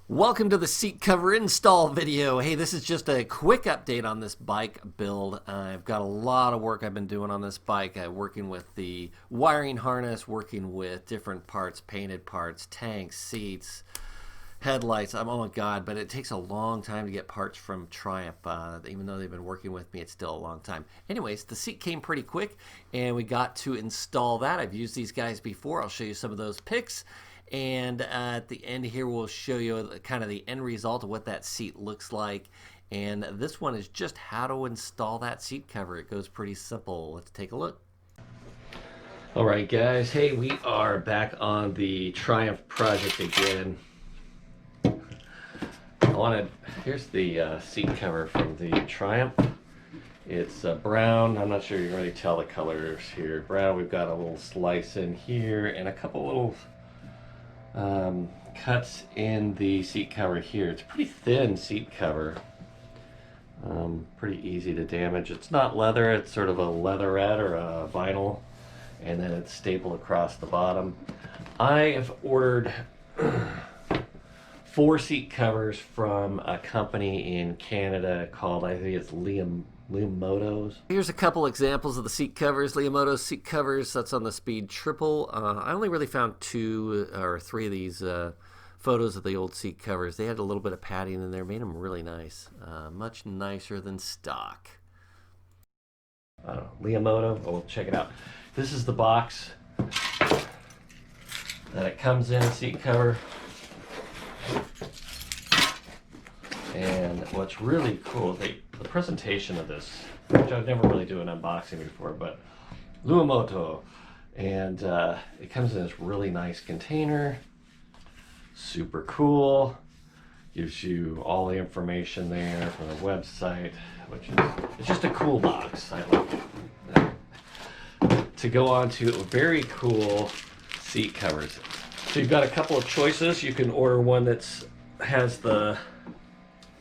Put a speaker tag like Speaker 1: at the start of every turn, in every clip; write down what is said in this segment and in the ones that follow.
Speaker 1: Welcome to the seat cover install video. Hey, this is just a quick update on this bike build. I've got a lot of work I've been doing on this bike, working with the wiring harness, working with different parts, painted parts, tanks, seats, headlights. Oh my God, but it takes a long time to get parts from Triumph. Even though they've been working with me, it's still a long time. Anyways, the seat came pretty quick and we got to install that. I've used these guys before. I'll show you some of those pics. And at the end here, we'll show you kind of the end result of what that seat looks like. And this one is just how to install that seat cover. It goes pretty simple. Let's take a look. All right, guys. Hey, we are back on the Triumph project again. Here's the seat cover from the Triumph. It's brown. I'm not sure you can really tell the colors here. Brown, we've got a little slice in here and a couple little cuts in the seat cover here. It's a pretty thin seat cover. Pretty easy to damage. It's not leather, it's sort of a leatherette or a vinyl, and then it's stapled across the bottom. I have ordered 4 seat covers from a company in Canada called, I think it's Liamoto's. Here's a couple examples of the seat covers, Liamoto's seat covers. That's on the Speed Triple. I only really found 2 or 3 of these photos of the old seat covers. They had a little bit of padding in there, made them really nice. Much nicer than stock. I don't know, Liamoto, we'll check it out. This is the box that it comes in, seat cover. And what's really cool, the presentation of this, which I've never really do an unboxing before, but Liamoto, and it comes in this really nice container, super cool, gives you all the information there from the website, which is, it's just a cool box. I like it. To go on to very cool seat covers. So you've got a couple of choices. You can order one that's has the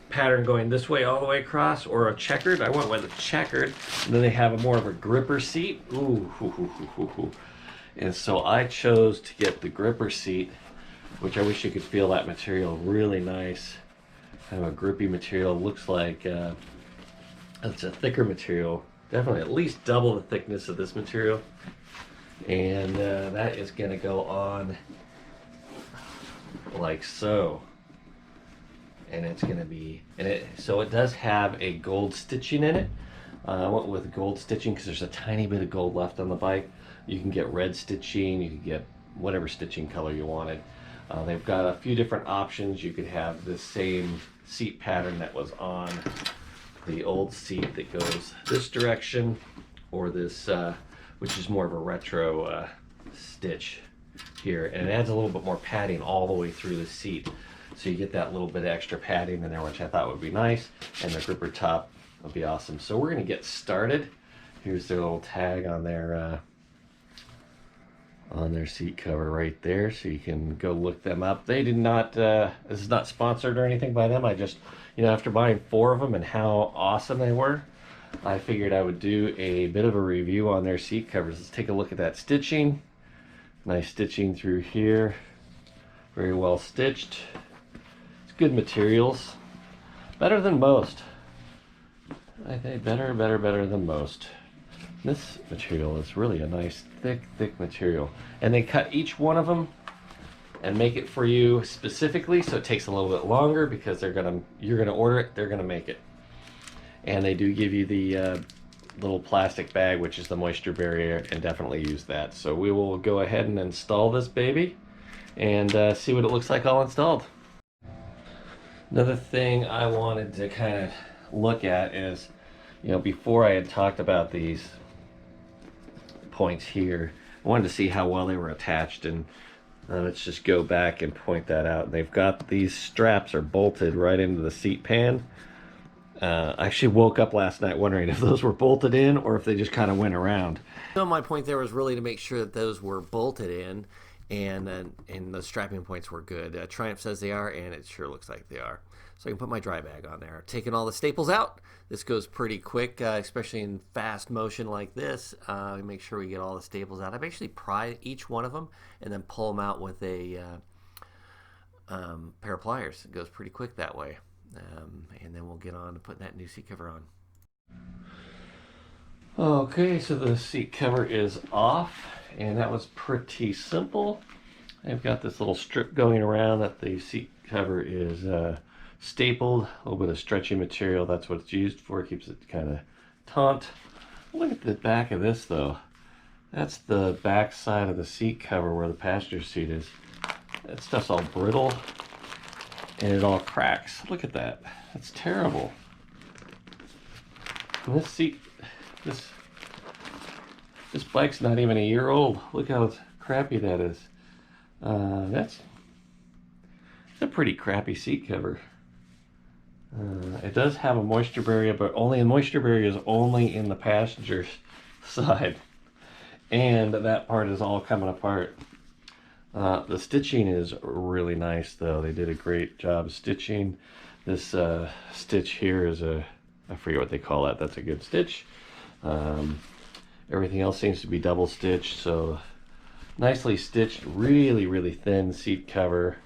Speaker 1: pattern going this way all the way across, or a checkered. I want one that's checkered, and then they have a more of a gripper seat. Ooh, hoo, hoo, hoo, hoo, hoo. And so I chose to get the gripper seat, which I wish you could feel that material. Really nice, kind of a grippy material. Looks like it's a thicker material, definitely at least double the thickness of this material. And that is going to go on like so. And it's going to be, so it does have a gold stitching in it. I went with gold stitching because there's a tiny bit of gold left on the bike. You can get red stitching, you can get whatever stitching color you wanted. They've got a few different options. You could have the same seat pattern that was on the old seat that goes this direction, or this, which is more of a retro stitch here. And it adds a little bit more padding all the way through the seat. So you get that little bit of extra padding in there, which I thought would be nice, and the gripper top would be awesome. So we're going to get started. Here's their little tag on their seat cover right there, so you can go look them up. They did not, this is not sponsored or anything by them. I just, after buying 4 of them and how awesome they were, I figured I would do a bit of a review on their seat covers. Let's take a look at that stitching. Nice stitching through here. Very well stitched. Good materials, better than most. I think better than most. This material is really a nice thick material, and they cut each one of them and make it for you specifically, so it takes a little bit longer because you're gonna order it, they're gonna make it. And they do give you the little plastic bag, which is the moisture barrier, and definitely use that. So we will go ahead and install this baby and see what it looks like all installed. Another thing I wanted to kind of look at is, before I had talked about these points here, I wanted to see how well they were attached, and let's just go back and point that out. They've got these straps are bolted right into the seat pan. I actually woke up last night wondering if those were bolted in or if they just kind of went around. So my point there was really to make sure that those were bolted in, and the strapping points were good. Triumph says they are, and it sure looks like they are. So I can put my dry bag on there. Taking all the staples out. This goes pretty quick, especially in fast motion like this. Make sure we get all the staples out. I basically pry each one of them and then pull them out with a pair of pliers. It goes pretty quick that way. And then we'll get on to putting that new seat cover on. Okay, so the seat cover is off, and that was pretty simple. I've got this little strip going around that the seat cover is stapled, a little bit of stretchy material. That's what it's used for. It keeps it kind of taut. Look at the back of this though. That's the back side of the seat cover where the passenger seat is. That stuff's all brittle and it all cracks. Look at that. That's terrible. And this seat, this bike's not even a year old. Look how crappy that is. That's a pretty crappy seat cover. It does have a moisture barrier, but only the moisture barrier is only in the passenger side, and that part is all coming apart. The stitching is really nice, though. They did a great job stitching. This stitch here is I forget what they call that. That's a good stitch. Everything else seems to be double stitched, so nicely stitched, really thin seat cover.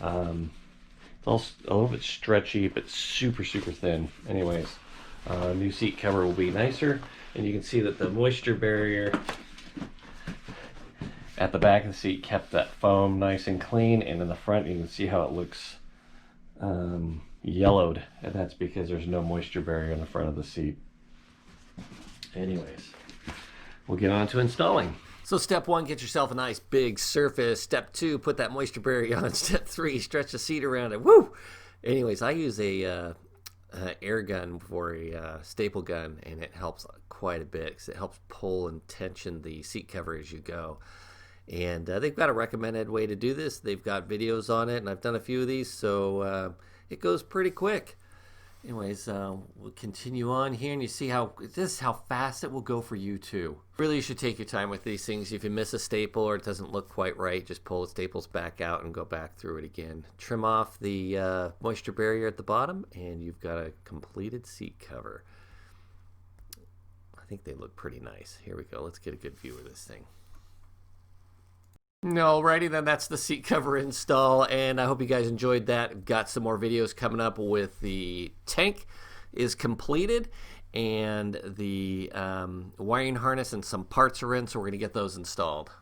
Speaker 1: It's also a little bit stretchy, but super thin. Anyways, new seat cover will be nicer, and you can see that the moisture barrier at the back of the seat kept that foam nice and clean, and in the front you can see how it looks yellowed, and that's because there's no moisture barrier in the front of the seat. Anyways, we'll get on to installing. So step 1, get yourself a nice big surface. Step 2, put that moisture barrier on. Step 3, stretch the seat around it. Woo! Anyways, I use a air gun for a staple gun, and it helps quite a bit because it helps pull and tension the seat cover as you go. And they've got a recommended way to do this. They've got videos on it, and I've done a few of these, so it goes pretty quick. Anyways, we'll continue on here, and you see how this is how fast it will go for you too. Really, you should take your time with these things. If you miss a staple or it doesn't look quite right, just pull the staples back out and go back through it again. Trim off the moisture barrier at the bottom, and you've got a completed seat cover. I think they look pretty nice. Here we go. Let's get a good view of this thing. Alrighty then, that's the seat cover install, and I hope you guys enjoyed that. Got some more videos coming up with the tank is completed, and the wiring harness and some parts are in, so we're going to get those installed.